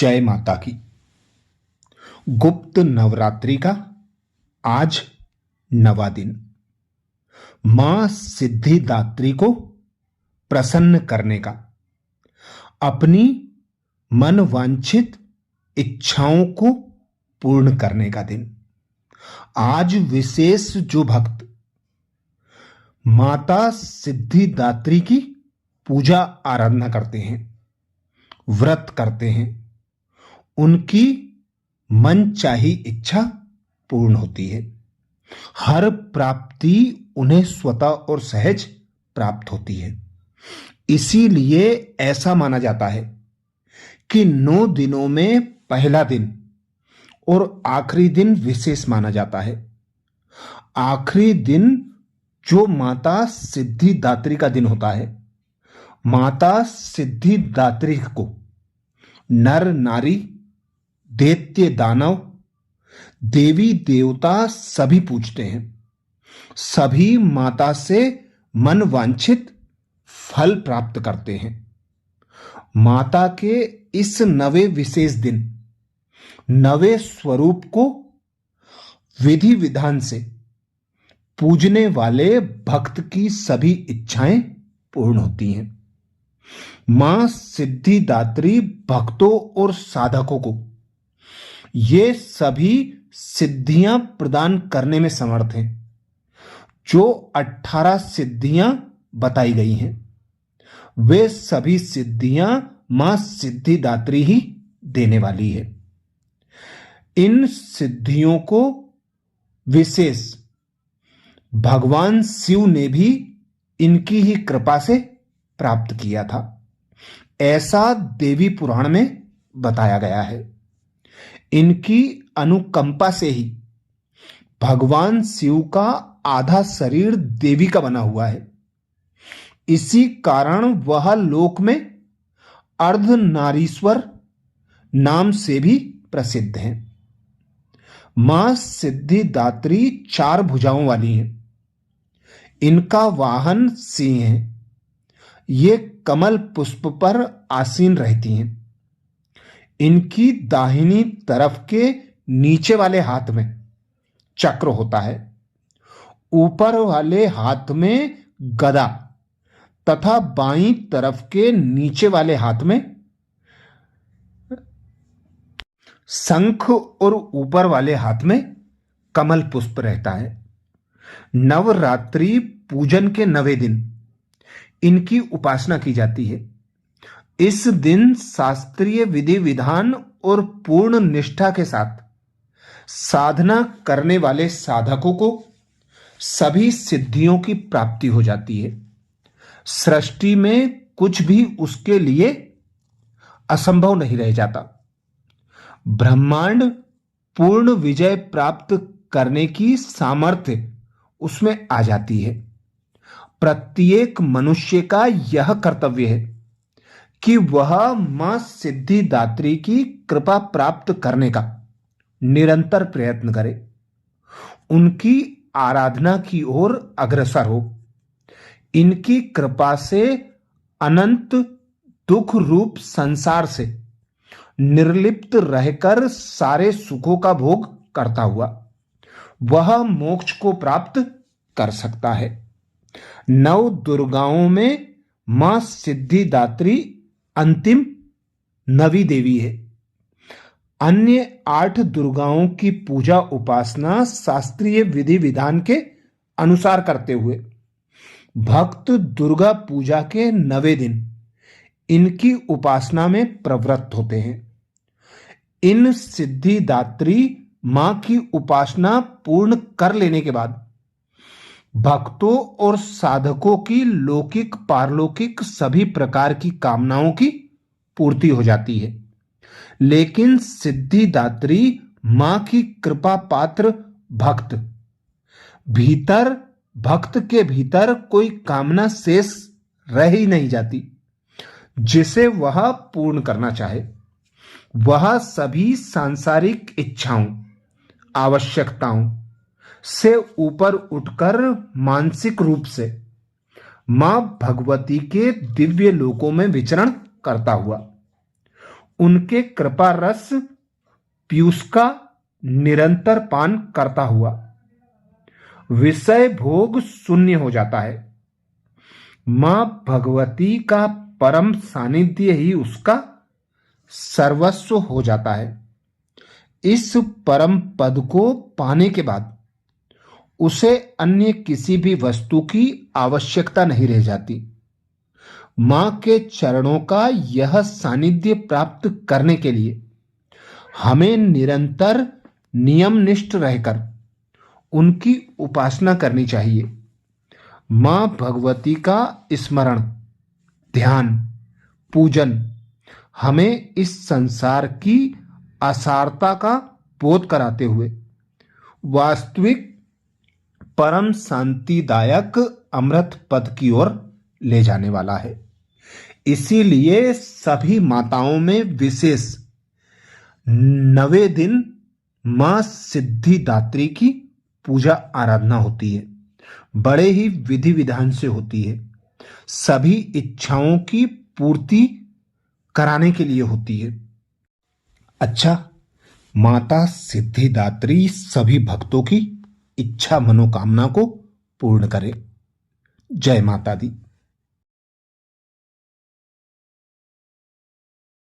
जय माता की। गुप्त नवरात्रि का आज 9वां दिन मां सिद्धिदात्री को प्रसन्न करने का, अपनी मन वांछित इच्छाओं को पूर्ण करने का दिन। आज विशेष जो भक्त माता सिद्धिदात्री की पूजा आराधना करते हैं, व्रत करते हैं, उनकी मनचाही इच्छा पूर्ण होती है। हर प्राप्ति उन्हें स्वतः और सहज प्राप्त होती है। इसीलिए ऐसा माना जाता है कि 9 दिनों में पहला दिन और आखिरी दिन विशेष माना जाता है। आखिरी दिन जो माता सिद्धिदात्री का दिन होता है, माता सिद्धिदात्री को नर नारी, दैत्य दानव, देवी देवता सभी पूजते हैं। सभी माता से मन वांछित फल प्राप्त करते हैं। माता के इस 9वें विशेष दिन 9वें स्वरूप को विधि विधान से पूजने वाले भक्त की सभी इच्छाएं पूर्ण होती हैं। मां सिद्धिदात्री भक्तों और साधकों को ये सभी सिद्धियां प्रदान करने में समर्थ हैं। जो 18 सिद्धियां बताई गई हैं, वे सभी सिद्धियां मां सिद्धिदात्री ही देने वाली है। इन सिद्धियों को विशेष भगवान शिव ने भी इनकी ही कृपा से प्राप्त किया था, ऐसा देवी पुराण में बताया गया है। इनकी अनुकंपा से ही भगवान शिव का आधा शरीर देवी का बना हुआ है। इसी कारण वह लोक में अर्धनारीश्वर नाम से भी प्रसिद्ध हैं। मां सिद्धिदात्री 4 भुजाओं वाली हैं। इनका वाहन सिंह है। ये कमल पुष्प पर आसीन रहती हैं। इनकी दाहिनी तरफ के नीचे वाले हाथ में चक्र होता है। ऊपर वाले हाथ में गदा तथा बाईं तरफ के नीचे वाले हाथ में शंख और ऊपर वाले हाथ में कमल पुष्प रहता है। नवरात्रि पूजन के 9वें दिन इनकी उपासना की जाती है। इस दिन शास्त्रीय विधि विधान और पूर्ण निष्ठा के साथ साधना करने वाले साधकों को सभी सिद्धियों की प्राप्ति हो जाती है। सृष्टि में कुछ भी उसके लिए असंभव नहीं रह जाता। ब्रह्मांड पूर्ण विजय प्राप्त करने की सामर्थ्य उसमें आ जाती है। प्रत्येक मनुष्य का यह कर्तव्य है कि वह मां सिद्धिदात्री की कृपा प्राप्त करने का निरंतर प्रयत्न करे, उनकी आराधना की ओर अग्रसर हो। इनकी कृपा से अनंत दुख रूप संसार से निर्लिप्त रहकर सारे सुखों का भोग करता हुआ वह मोक्ष को प्राप्त कर सकता है। 9 दुर्गाओं में मां सिद्धिदात्री अंतिम 9वीं देवी है। अन्य 8 दुर्गाओं की पूजा उपासना शास्त्रीय विधि विधान के अनुसार करते हुए भक्त दुर्गा पूजा के 9वें दिन इनकी उपासना में प्रवृत्त होते हैं। इन सिद्धिदात्री मां की उपासना पूर्ण कर लेने के बाद भक्तों और साधकों की लौकिक पारलौकिक सभी प्रकार की कामनाओं की पूर्ति हो जाती है। लेकिन सिद्धिदात्री मां की कृपा पात्र भक्त के भीतर कोई कामना शेष रह ही नहीं जाती जिसे वह पूर्ण करना चाहे। वह सभी सांसारिक इच्छाओं, आवश्यकताओं से ऊपर उठकर मानसिक रूप से मां भगवती के दिव्य लोकों में विचरण करता हुआ उनके कृपा रस पीयूष का निरंतर पान करता हुआ विषय भोग शून्य हो जाता है। मां भगवती का परम सानिध्य ही उसका सर्वस्व हो जाता है। इस परम पद को पाने के बाद उसे अन्य किसी भी वस्तु की आवश्यकता नहीं रह जाती। मां के चरणों का यह सानिध्य प्राप्त करने के लिए हमें निरंतर नियमनिष्ठ रहकर उनकी उपासना करनी चाहिए। मां भगवती का स्मरण, ध्यान, पूजन हमें इस संसार की असारता का बोध कराते हुए वास्तविक परम शांतिदायक अमृत पद की ओर ले जाने वाला है। इसीलिए सभी माताओं में विशेष 9वें दिन मां सिद्धिदात्री की पूजा आराधना होती है। बड़े ही विधि विधान से होती है। सभी इच्छाओं की पूर्ति कराने के लिए होती है। अच्छा, माता सिद्धिदात्री सभी भक्तों की इच्छा मनोकामना को पूर्ण करे। जय माता दी।